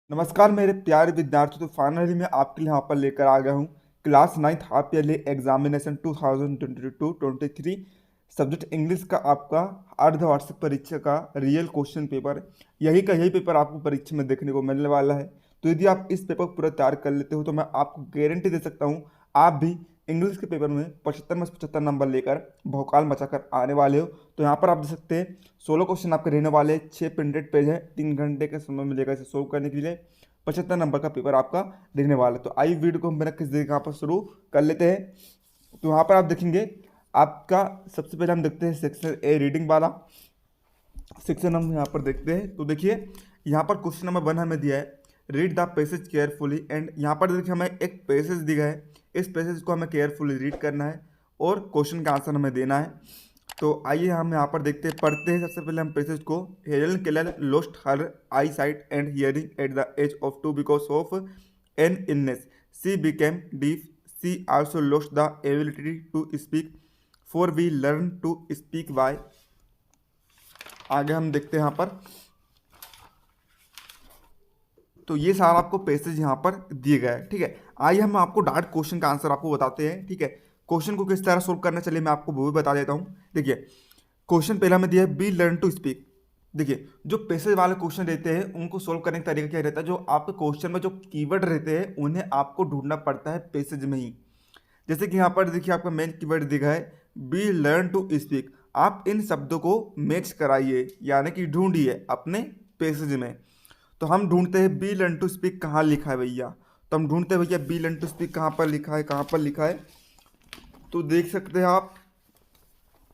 नमस्कार मेरे प्यारे विद्यार्थी। तो फाइनली मैं आपके लिए यहाँ पर लेकर आ गया हूँ class 9th half yearly examination 2022-23 subject English का आपका अर्धवार्षिक परीक्षा का रियल क्वेश्चन पेपर। यही पेपर आपको परीक्षा में देखने को मिलने वाला है। तो यदि आप इस पेपर को पूरा तैयार कर लेते हो तो मैं आपको गारंटी दे सकता हूँ आप भी इंग्लिश के पेपर में 75 में से 75 नंबर लेकर भौकाल मचाकर आने वाले हो। तो यहाँ पर आप देख सकते हैं 16 क्वेश्चन आपके रहने वाले हैं, 6 प्रिंटेड पेज है, 3 घंटे का समय मिलेगा इसे सोल्व करने के लिए। 75 नंबर का पेपर आपका रहने वाला है। तो आइए वीडियो को हम बिना किसी देर के यहाँ पर शुरू कर लेते हैं। तो यहाँ पर आप देखेंगे आपका सबसे पहले हम देखते हैं सेक्शन ए रीडिंग वाला सेक्शन हम यहाँ पर देखते हैं। तो देखिए यहाँ पर क्वेश्चन नंबर 1 हमें दिया है, read the passage carefully. And यहाँ पर देखिए हमें एक पैसेज दिया है, इस पैसेज को हमें केयरफुली रीड करना है और क्वेश्चन का आंसर हमें देना है। तो आइए हम यहाँ पर देखते हैं, पढ़ते हैं सबसे पहले हम पैसेज को। Helen Keller lost her I site and hearing at the age of 2 because of an illness. She became deaf. She also lost the ability to speak, for we learn to speak by. आगे हम देखते हैं यहाँ पर। तो ये सारा आपको पैसेज यहाँ पर दिए गए हैं, ठीक है। आइए हम आपको डायरेक्ट क्वेश्चन का आंसर आपको बताते हैं, ठीक है। क्वेश्चन को किस तरह सोल्व करना, चलिए मैं आपको वो भी बता देता हूँ। देखिए क्वेश्चन पहला में दिया है बी लर्न टू स्पीक। देखिए जो पैसेज वाले क्वेश्चन रहते हैं उनको सोल्व करने का तरीका क्या रहता है, जो आपके क्वेश्चन में जो कीवर्ड रहते हैं उन्हें आपको ढूंढना पड़ता है पैसेज में ही। जैसे कि यहाँ पर देखिए आपका मेन कीवर्ड दिखा है बी लर्न टू स्पीक। आप इन शब्दों को मैच कराइए यानी कि ढूंढिए अपने पैसेज में। तो हम ढूंढते हैं बी लर्न टू स्पीक कहाँ लिखा है भैया। तो हम ढूंढते हैं भैया बी लर्न टू स्पीक कहाँ पर लिखा है, कहाँ पर लिखा है। तो देख सकते हैं आप,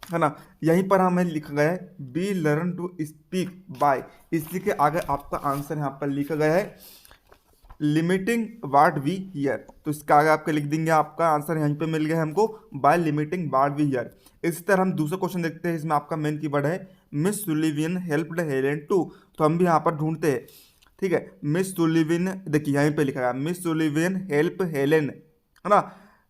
है ना, यहीं पर हमें लिखा गया है be learn to speak by. इसी के आगे आपका आंसर यहाँ पर लिखा गया है लिमिटिंग वाट वी हियर। तो इसका आगे आपके लिख देंगे, आपका आंसर यहीं पे मिल गया है हमको by limiting what we hear. इसी तरह हम दूसरा क्वेश्चन देखते हैं, इसमें आपका मेन कीवर्ड है Miss Sullivan helped Helen to. तो हम भी यहाँ पर ढूंढते हैं, ठीक है। मिस सुलिवियन, देखिए यहीं पे लिखा है मिस सुलिवियन हेल्प हेलेन, है ना।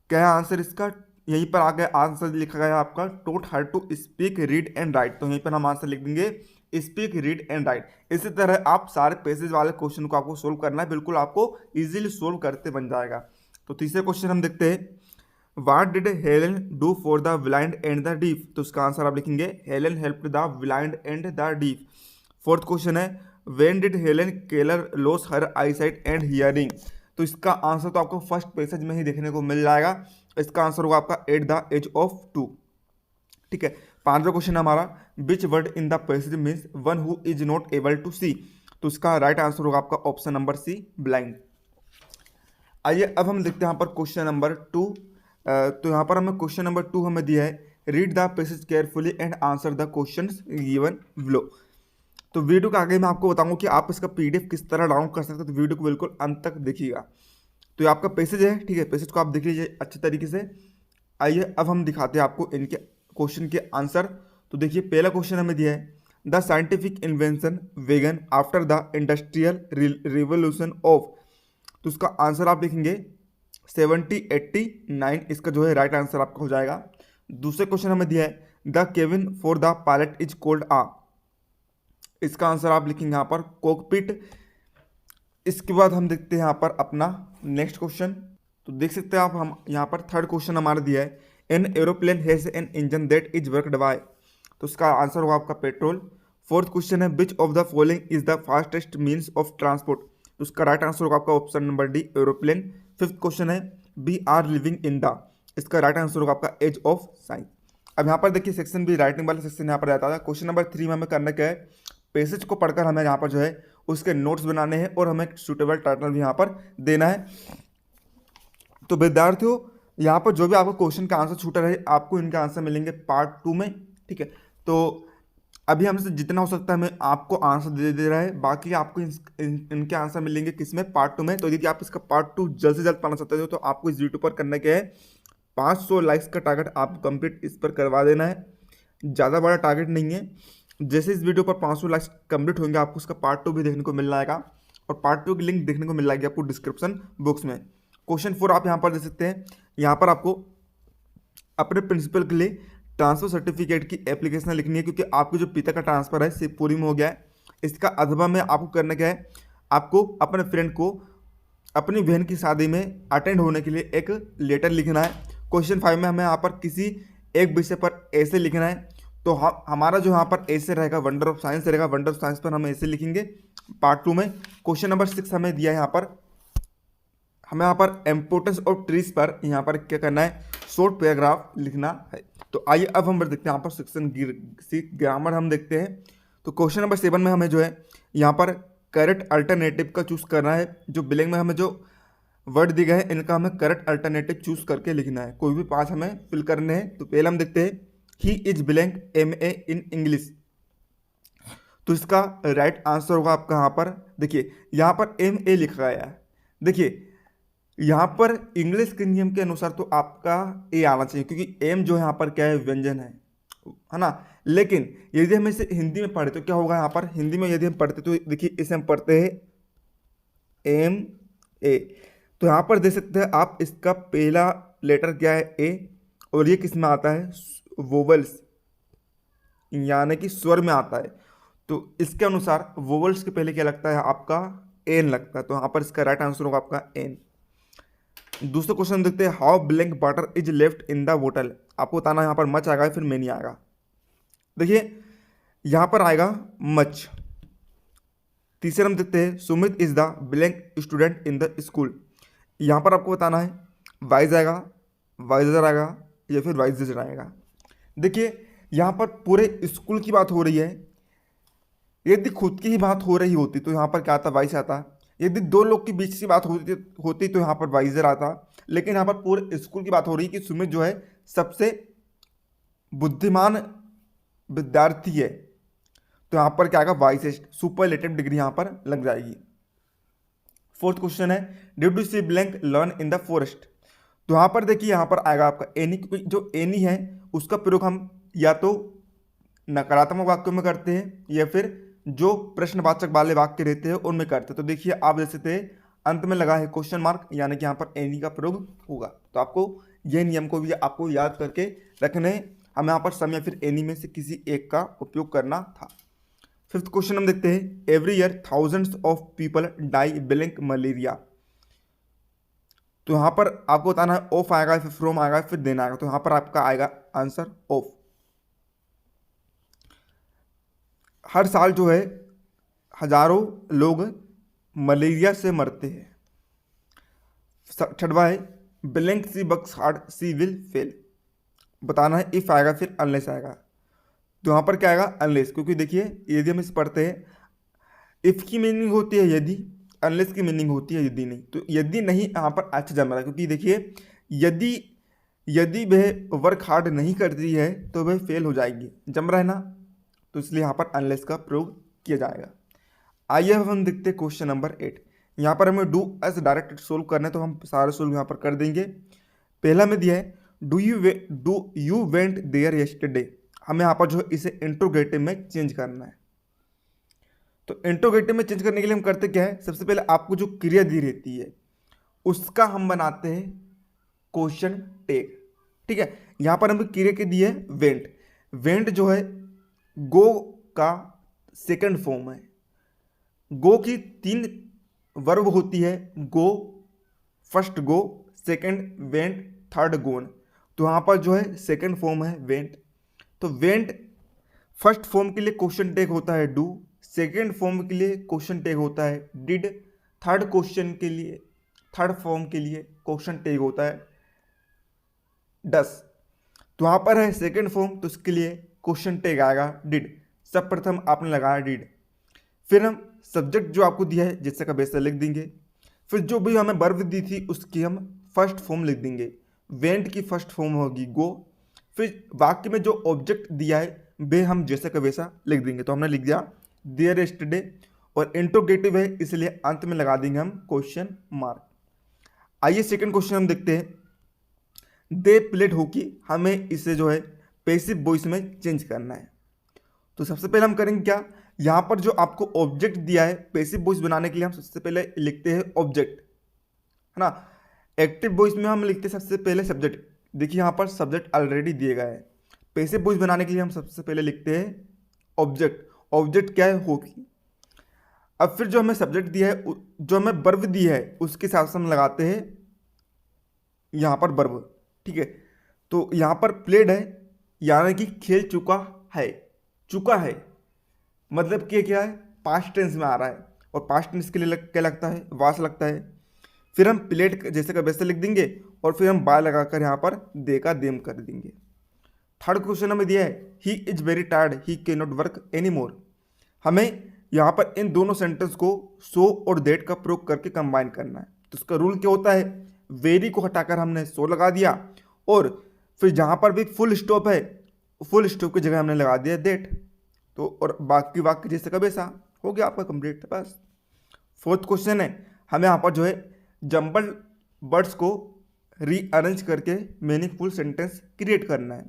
क्या है आंसर इसका, यहीं पर आगे आंसर लिखा गया है आपका taught her to speak read and write. तो यहीं पर हम आंसर लिख देंगे स्पीक रीड एंड राइट। इसी तरह आप सारे पैसेज वाले क्वेश्चन को आपको सोल्व करना है, बिल्कुल आपको इजीली सोल्व करते बन जाएगा। तो तीसरे क्वेश्चन हम देखते हैं what did Helen do for the blind and the deaf. तो इसका आंसर आप लिखेंगे Helen helped the blind and the deaf. Fourth question है when did Helen Keller loss her I site and hearing. तो इसका आंसर तो आपको first passage में ही देखने को मिल जाएगा। इसका आंसर होगा आपका एट द एज ऑफ 2, ठीक है। पांचवा क्वेश्चन हमारा which word in the passage means one who is not able to see. तो इसका राइट आंसर होगा आपका ऑप्शन नंबर सी ब्लाइंड। आइए अब हम देखते हैं यहाँ पर क्वेश्चन नंबर 2। तो यहाँ पर हमें क्वेश्चन नंबर 2 हमें दिया है read the passage carefully and answer the questions given below. तो वीडियो के आगे मैं आपको बताऊंगा कि आप इसका पीडीएफ किस तरह डाउनलोड कर सकते हो। तो वीडियो को बिल्कुल अंत तक देखिएगा। तो ये आपका पैसेज है, ठीक है। पैसेज को आप देख लीजिए अच्छे तरीके से। आइए अब हम दिखाते हैं आपको इनके क्वेश्चन के आंसर। तो देखिए पहला क्वेश्चन हमें दिया है the scientific invention began after the industrial revolution of. तो इसका आंसर आप लिखेंगे 1789। इसका जो है राइट आंसर आपका हो जाएगा। दूसरे क्वेश्चन हमें दिया है the cabin for the pilot is cold आ। इसका आंसर आप लिखेंगे यहाँ पर कॉकपिट। इसके बाद हम देखते हैं यहाँ पर अपना नेक्स्ट क्वेश्चन। तो देख सकते हैं आप, हम यहाँ पर थर्ड क्वेश्चन हमारा दिया है an aeroplane has an engine that is worked by. तो इसका आंसर होगा आपका पेट्रोल। फोर्थ क्वेश्चन है which of the following is the fastest means of transport. तो उसका राइट आंसर होगा आपका option number D aeroplane. Fifth question है we are living in the. इसका राइट आंसर होगा आपका एज ऑफ साइंस। अब यहाँ पर देखिए सेक्शन भी राइटिंग वाला सेक्शन यहाँ पर रहता है। क्वेश्चन नंबर 3 में हमें करना क्या है, पैसेज को पढ़कर हमें यहाँ पर जो है उसके नोट्स बनाने हैं और हमें सूटेबल टाइटल भी यहाँ पर देना है। तो विद्यार्थियों यहाँ पर जो भी आपको क्वेश्चन का आंसर छूटा रहे आपको इनका आंसर मिलेंगे पार्ट 2 में, ठीक है। तो अभी हमसे जितना हो सकता है मैं आपको आंसर दे रहा है, बाकी आपको इनके आंसर मिलेंगे किसमें, पार्ट 2 में। तो यदि आप इसका पार्ट 2 जल्द से जल्द पाना चाहते हो तो आपको इस वीडियो पर करना क्या है, 500 लाइक्स का टारगेट आप कंप्लीट इस पर करवा देना है। ज़्यादा बड़ा टारगेट नहीं है। जैसे इस वीडियो पर 500 लाइक्स कंप्लीट होंगे आपको उसका पार्ट 2 भी देखने को मिल जाएगा और पार्ट 2 की लिंक देखने को मिल जाएगी आपको डिस्क्रिप्शन बॉक्स में। क्वेश्चन 4 आप यहाँ पर देख सकते हैं। यहाँ पर आपको अपने प्रिंसिपल के लिए ट्रांसफर सर्टिफिकेट की एप्लीकेशन लिखनी है, क्योंकि आपके जो पिता का ट्रांसफर है सिर्फ पूरी में हो गया है। इसका अथवा में आपको करना क्या है, आपको अपने फ्रेंड को अपनी बहन की शादी में अटेंड होने के लिए एक लेटर लिखना है। क्वेश्चन 5 में हमें यहाँ पर किसी एक विषय पर ऐसे लिखना है। तो हमारा जो यहाँ पर ऐसे रहेगा वंडर ऑफ साइंस रहेगा, वंडर ऑफ साइंस पर हम ऐसे लिखेंगे। पार्ट 2 में क्वेश्चन नंबर 6 हमें दिया है, यहाँ पर हमें यहाँ पर इम्पोर्टेंस ऑफ ट्रीज पर यहाँ पर क्या करना है, शॉर्ट पैराग्राफ लिखना है। तो आइए अब हम देखते हैं यहाँ पर सेक्शन ग्रामर हम देखते हैं। तो क्वेश्चन नंबर 7 में हमें जो है यहाँ पर करेक्ट अल्टरनेटिव का चूज करना है। जो बिलिंग में हमें जो वर्ड दिए गए हैं इनका हमें करेक्ट अल्टरनेटिव चूज करके लिखना है। कोई भी 5 हमें फिल करने हैं। तो पहले हम देखते हैं he is billing MA in English. तो इसका राइट आंसर होगा आपका यहाँ पर, देखिए यहाँ पर MA लिखा गया है। देखिए यहाँ पर इंग्लिश के नियम के अनुसार तो आपका ए आना चाहिए, क्योंकि एम जो है यहाँ पर क्या है, व्यंजन है ना। लेकिन यदि हम इसे हिंदी में पढ़े तो क्या होगा, यहाँ पर हिंदी में यदि हम पढ़ते तो देखिए इसे हम पढ़ते हैं MA। तो यहाँ पर देख सकते हैं आप, इसका पहला लेटर क्या है, ए, और ये किस में आता है, वोवल्स, यानी कि स्वर में आता है। तो इसके अनुसार वोवल्स के पहले क्या लगता है, आपका एन लगता है। तो यहाँ पर इसका राइट आंसर होगा आपका एन। दूसरा क्वेश्चन देखते हैं, how blank water is left in the बोतल। आपको बताना यहाँ पर मच आएगा फिर मैनी आएगा। देखिए यहाँ पर आएगा मच। तीसरा हम देखते हैं, Sumit is the blank student in the school. यहाँ पर आपको बताना है वाइज आएगा, वाइजर आएगा या फिर वाइजर आएगा। देखिए यहाँ पर पूरे स्कूल की बात हो रही है। यदि खुद की ही बात हो रही होती तो यहाँ पर क्या आता, वाइस आता। यदि दो लोग के बीच की बात होती तो यहाँ पर वाइजर आता। लेकिन यहाँ पर पूरे स्कूल की बात हो रही है कि सुमित जो है सबसे बुद्धिमान विद्यार्थी है। तो यहाँ पर क्या आएगा, वाइसेस्ट, सुपरलेटिव डिग्री यहाँ पर लग जाएगी। फोर्थ क्वेश्चन है, did you see blank learn in the forest. तो यहाँ पर देखिए यहाँ पर आएगा आपका एनी, क्योंकि जो एनी है उसका प्रयोग हम या तो नकारात्मक वाक्यों में करते हैं या फिर जो प्रश्नवाचक वाले वाक्य रहते हैं उनमें करते हैं। तो देखिए आप जैसे थे अंत में लगा है क्वेश्चन मार्क, यानी कि यहाँ पर एनी का प्रयोग होगा। तो आपको यह नियम को भी आपको याद करके रखने, हमें यहाँ पर सम या फिर एनी में से किसी एक का उपयोग करना था। फिफ्थ क्वेश्चन हम देखते हैं, every year thousands of people die blank malaria. तो यहाँ पर आपको बताना है ऑफ आएगा फिर फ्रॉम आएगा फिर देन आएगा। तो यहाँ पर आपका आएगा आंसर ऑफ। हर साल जो है हजारों लोग मलेरिया से मरते हैं। छठवा है, blank she works hard she will fail. बताना है इफ आएगा फिर अनलेस आएगा। तो यहाँ पर क्या आएगा, अनलेस, क्योंकि देखिए यदि हम इस पढ़ते हैं इफ की मीनिंग होती है यदि, अनलेस की मीनिंग होती है यदि नहीं। तो यदि नहीं यहाँ पर अच्छा जम रहा है, क्योंकि देखिए यदि वह वर्क हार्ड नहीं करती है तो वह फेल हो जाएगी, जम रहा है ना। तो इसलिए यहाँ पर अनलेस का प्रयोग किया जाएगा। आइए अब हम देखते हैं क्वेश्चन नंबर 8। यहाँ पर हमें डू एस डायरेक्ट सोल्व करना है, तो हम सारे सोल्व यहाँ पर कर देंगे। पहला में दिया है do you went there yesterday. हमें यहाँ पर जो है इसे इंट्रोगेटिव में चेंज करना है। तो इंट्रोगेटिव में चेंज करने के लिए हम करते क्या है, सबसे पहले आपको जो क्रिया दी रहती है उसका हम बनाते हैं क्वेश्चन टैग। ठीक है, यहाँ पर हमें क्रिया के दिए वेंट। वेंट जो है गो का सेकंड फॉर्म है। गो की 3 वर्ब होती है, go, first go, second went, third gone. तो यहाँ पर जो है सेकंड फॉर्म है वेंट। तो वेंट फर्स्ट फॉर्म के लिए क्वेश्चन टैग होता है डू, सेकंड फॉर्म के लिए क्वेश्चन टैग होता है डिड, थर्ड फॉर्म के लिए क्वेश्चन टैग होता है डस। तो यहाँ पर है सेकंड फॉर्म, तो इसके लिए क्वेश्चन टैग आएगा डिड। सब प्रथम आपने लगाया डिड, फिर हम सब्जेक्ट जो आपको दिया है जिससे का वैसा लिख देंगे, फिर जो भी हमें वर्ब दी थी उसकी हम फर्स्ट फॉर्म लिख देंगे। वेंट की फर्स्ट फॉर्म होगी गो, फिर वाक्य में जो ऑब्जेक्ट दिया है वे हम जैसे का वैसा लिख देंगे। तो हमने लिख दिया देयर यस्टरडे, और इंट्रोगेटिव है इसलिए अंत में लगा देंगे हम क्वेश्चन मार्क। आइए सेकंड क्वेश्चन हम देखते हैं, दे प्लेड हॉकी। हमें इसे जो है पैसिव वॉइस में चेंज करना है। तो सबसे पहले हम करेंगे क्या, यहाँ पर जो आपको ऑब्जेक्ट दिया है पैसिव वॉइस बनाने के लिए हम सबसे पहले लिखते हैं ऑब्जेक्ट, है ना। एक्टिव वॉइस में हम लिखते हैं सबसे पहले सब्जेक्ट। देखिए यहाँ पर सब्जेक्ट ऑलरेडी दिए गए हैं। पैसिव वॉइस बनाने के लिए हम सबसे पहले लिखते हैं ऑब्जेक्ट। ऑब्जेक्ट क्या है, हॉकी। अब फिर जो हमें सब्जेक्ट दिया है, जो हमें वर्ब दी है उसके हिसाब से हम लगाते हैं यहाँ पर वर्ब, ठीक है। तो यहाँ पर प्लेड है यानी कि खेल चुका है, चुका है मतलब कि क्या है, पास्ट टेंस में आ रहा है, और पास्ट टेंस के लिए क्या लगता है, वास लगता है। फिर हम प्लेड जैसे का वैसे लिख देंगे, और फिर हम बाय लगाकर यहाँ पर दे का देम कर देंगे। थर्ड क्वेश्चन हमें दिया है he is very tired he can not work any more. हमें यहाँ पर इन दोनों सेंटेंस को सो और देट का प्रयोग करके कंबाइन करना है। तो उसका रूल क्या होता है, वेरी को हटाकर हमने सो लगा दिया, और फिर जहाँ पर भी फुल स्टॉप है, फुल स्टॉप की जगह हमने लगा दिया देट। तो और बाकी वाक्य जैसे का वैसा हो गया आपका कंप्लीट बस। फोर्थ क्वेश्चन है हमें यहाँ पर जो है जंबल वर्ड्स को रीअरेंज करके मीनिंगफुल सेंटेंस क्रिएट करना है।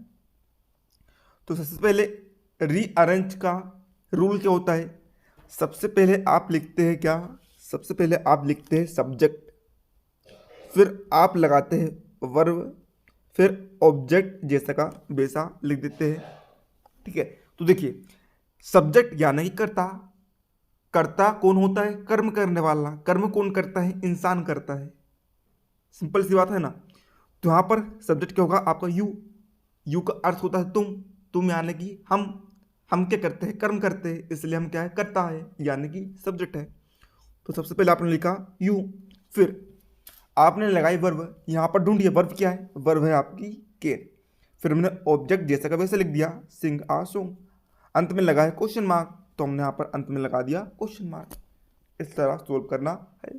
तो सबसे पहले रीअरेंज का रूल क्या होता है, सबसे पहले आप लिखते हैं क्या, सबसे पहले आप लिखते हैं सब्जेक्ट, फिर आप लगाते हैं वर्ब, फिर ऑब्जेक्ट जैसा का वैसा लिख देते हैं, ठीक है। तो देखिए सब्जेक्ट यानी कि कर्ता, कर्ता कौन होता है, कर्म करने वाला, कर्म कौन करता है, इंसान करता है, सिंपल सी बात है ना। तो यहाँ पर सब्जेक्ट क्या होगा आपका यू, यू का अर्थ होता है तुम यानी कि हम क्या करते हैं, कर्म करते हैं, इसलिए हम क्या है, करता है यानी कि सब्जेक्ट है। तो सबसे पहले आपने लिखा यू, फिर आपने लगाई वर्ब, यहाँ पर ढूंढिए वर्ब क्या है, वर्ब है आपकी कैन, फिर हमने ऑब्जेक्ट जैसा का वैसे लिख दिया सिंग आ सॉन्ग, अंत में लगा है क्वेश्चन मार्क, तो हमने यहाँ पर अंत में लगा दिया क्वेश्चन मार्क। इस तरह सोल्व करना है।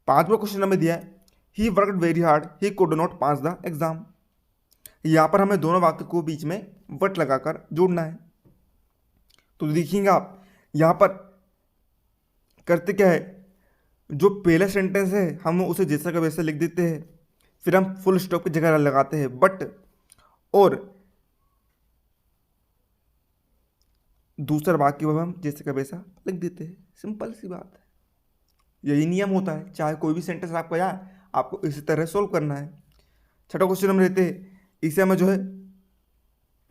पांचवा क्वेश्चन हमें दिया है he worked very hard he could not pass the exam. यहाँ पर हमें दोनों वाक्य को बीच में वट लगाकर जोड़ना है। तो देखिएगा आप यहाँ पर करते क्या है, जो पहला सेंटेंस है हम उसे जैसा का वैसा लिख देते हैं, फिर हम फुल स्टॉप की जगह लगाते हैं बट, और दूसरा वाक्य हम जैसे का वैसा लिख देते हैं, सिंपल सी बात है। यही नियम होता है, चाहे कोई भी सेंटेंस आपको आए आपको इसी तरह सोल्व करना है। छठा क्वेश्चन हम रहते हैं इसे हमें जो है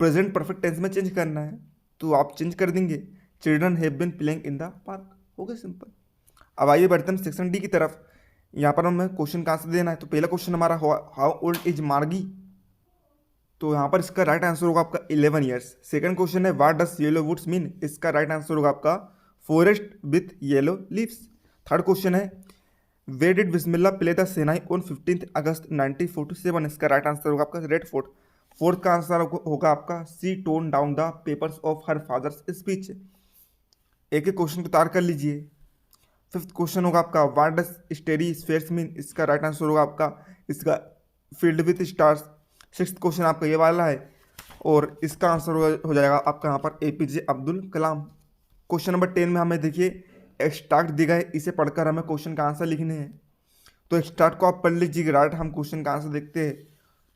प्रेजेंट परफेक्ट टेंस में चेंज करना है, तो आप चेंज कर देंगे children have been playing in the park, हो गया सिंपल। अब आइए बढ़ते हैं सेक्शन डी की तरफ। यहाँ पर हमें क्वेश्चन का आंसर देना है। तो पहला क्वेश्चन हमारा हाउ ओल्ड इज मार्गी, तो यहाँ पर इसका राइट आंसर होगा आपका 11 ईयर्स। सेकंड क्वेश्चन है what does yellow woods mean, इसका राइट आंसर होगा आपका forest with yellow leaves. Third question है where did Bismillah play the shehnai on 15 August 1947, इसका राइट आंसर होगा आपका रेड फोर्ट। फोर्थ का आंसर होगा आपका C tone down the papers of her father's speech. एक एक क्वेश्चन को तैयार कर लीजिए। फिफ्थ क्वेश्चन होगा आपका व्हाट डस स्टेरी स्फेयर्स मीन, इसका राइट आंसर होगा आपका इसका field with stars. Sixth question आपका ये वाला है, और इसका आंसर हो जाएगा आपका यहाँ पर APJ Abdul Kalam. Question number 10 में हमें देखिए एक्सट्रैक्ट दिया है, इसे पढ़कर हमें क्वेश्चन का आंसर लिखने हैं। तो एक्सट्रैक्ट को आप पढ़ लीजिए, राइट हम क्वेश्चन का आंसर देखते हैं।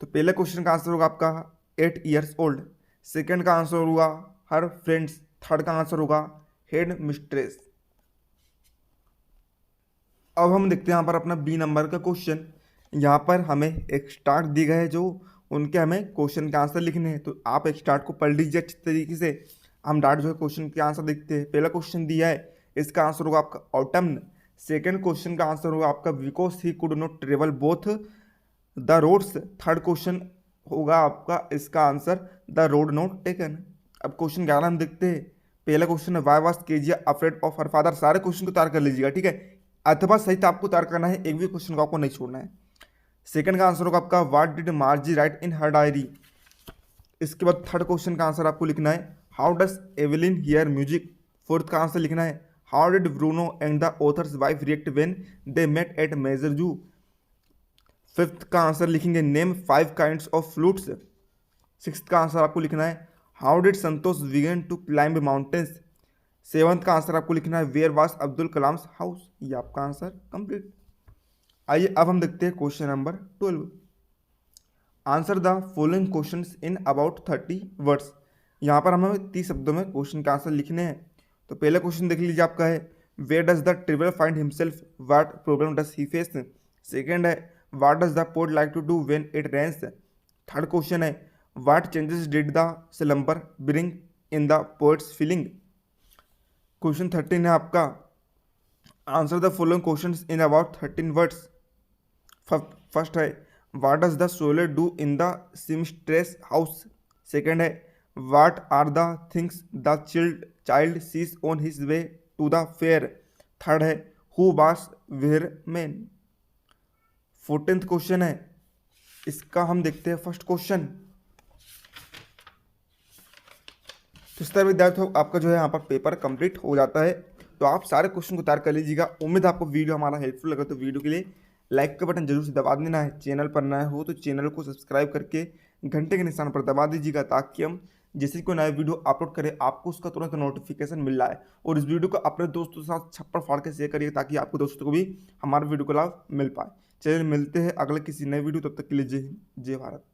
तो पहले क्वेश्चन का आंसर होगा आपका 8 ईयर्स ओल्ड। सेकेंड का आंसर होगा हर फ्रेंड्स। थर्ड का आंसर होगा हेड मिस्ट्रेस। अब हम देखते हैं यहाँ पर अपना बी नंबर का क्वेश्चन। यहाँ पर हमें एक्सट्रैक्ट दिया गया है, जो उनके हमें क्वेश्चन के आंसर लिखने हैं। तो आप एक्सट्रैक्ट को पढ़ लीजिए अच्छी तरीके से। हम डायरेक्ट जो है क्वेश्चन के आंसर देखते हैं। पहला क्वेश्चन दिया है, इसका आंसर होगा आपका ऑटम्न। सेकंड क्वेश्चन का आंसर होगा आपका because he could not travel both the roads. Third question होगा आपका इसका answer the road not taken. अब क्वेश्चन 11 हम देखते हैं। पहला क्वेश्चन है why was Kezia afraid of her father. सारे क्वेश्चन को तैयार कर लीजिएगा, ठीक है, अथवा सहित आपको तैयार करना है, एक भी क्वेश्चन को आपको नहीं छोड़ना है। सेकंड का आंसर होगा आपका what did Margie write in her diary. इसके बाद थर्ड क्वेश्चन का आंसर आपको लिखना है how does Evelyn hear music. Fourth का आंसर लिखना है how did Bruno and the author's wife react when they met at Major Zoo. Fifth का आंसर लिखेंगे name 5 kinds of flutes. Sixth का आंसर आपको लिखना है how did Santosh begin to climb mountains. Seventh का आंसर आपको लिखना है where was Abdul Kalam's house. ये आपका आंसर कंप्लीट। आइए अब हम देखते हैं question number 12। Answer the following questions in about 30 words. यहाँ पर हमें 30 शब्दों में क्वेश्चन का आंसर लिखने हैं। तो पहला क्वेश्चन देख लीजिए आपका है where does the traveller find himself, what problem does he face. Second है what does the poet like to do when it rains. Third question है what changes did the slumber bring in the poet's feeling. Question 13 है आपका answer the following questions in about 13 words. First है what does the solar do in the seamstress house. Second है what are the things the child sees on his way to the fair. Third है who was where man. 14th question है, इसका हम देखते हैं first question. तो इस तरह विद्यार्थियों आपका जो है यहाँ पर पेपर कंप्लीट हो जाता है। तो आप सारे क्वेश्चन को तैयार कर लीजिएगा। उम्मीद है आपको वीडियो हमारा हेल्पफुल लगा। तो वीडियो के लिए लाइक का बटन जरूर से दबा देना है। चैनल पर नया हो तो चैनल को सब्सक्राइब करके घंटे के निशान पर दबा दीजिएगा, ताकि हम जैसे कोई नया वीडियो अपलोड करें आपको उसका तुरंत नोटिफिकेशन मिल रहा है। और इस वीडियो को अपने दोस्तों के साथ छप्पर फाड़ के शेयर करिए, ताकि आपके दोस्तों को भी हमारे वीडियो का लाभ मिल पाए। चलिए मिलते हैं अगले किसी नए वीडियो, तब तक के लिए जय हिंद जय भारत।